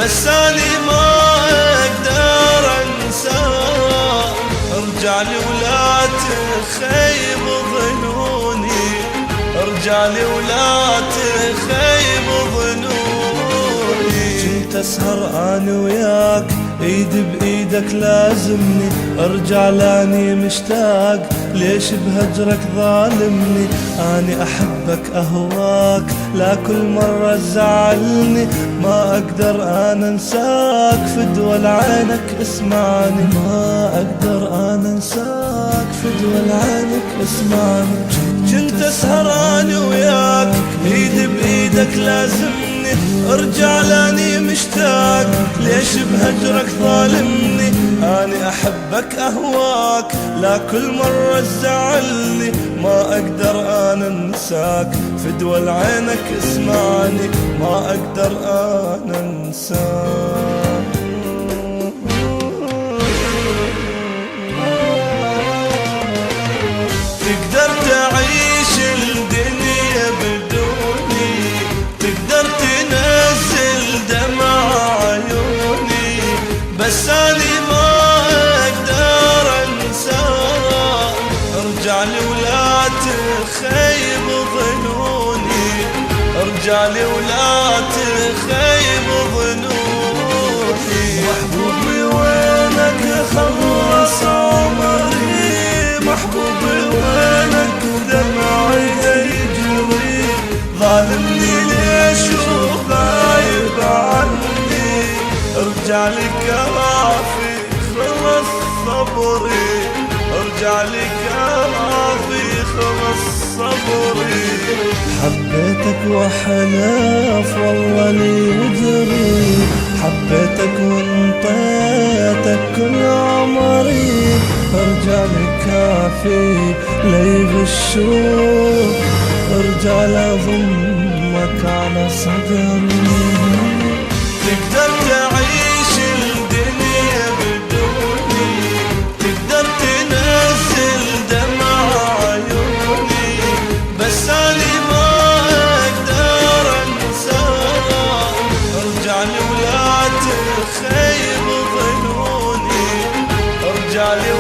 بس أني ما أقدر أنساك. ارجع لي ولا تخيب ظنوني، ارجع لي ولا تخيب ظنوني. كنت أسهر أنا وياك ايد بايدك لازمني، ارجع لاني مشتاق ليش بهجرك ظالمني. اني احبك اهواك لا كل مرة تزعلني، ما اقدر انا انساك فدوى لعينك اسمعني، ما اقدر انا انساك فدوى لعينك اسمعني. كنت اسهر انا وياك ايد بايدك لازمني، ارجع لاني مشتاق ليش بهجرك ظالمني. اني احبك اهواك لا كل مرة تزعلني، ما اقدر انا انساك فدوى لعينك اسمعني، ما اقدر انا انساك. تقدر تعيش الدنيا بدوني، تقدر تنزل دمع عيوني، بس أني ما أقدر أنساك. ارجع لي ولا تخيب ظنوني، ارجع لي ولا تخيب ظنوني. محبوبي وينك خلص عمري، محبوبي وينك دمعي يجري، ظالمني ليش وغايب عني. ارجع لي كافي خلص صبري، ارجع لي كافي خلص صبري. حبيتك وحلف والله لي وجري، حبيتك وانطيتك كل عمري. ارجع لي كافي لي الشوق، ارجع لضمك على صدري. تقدر تعيش الدنيا بدوني، تقدر تنزل دمع عيوني، بس أني ما أقدر أنساك. ارجع لي ولا تخيب ظنوني، ارجع لي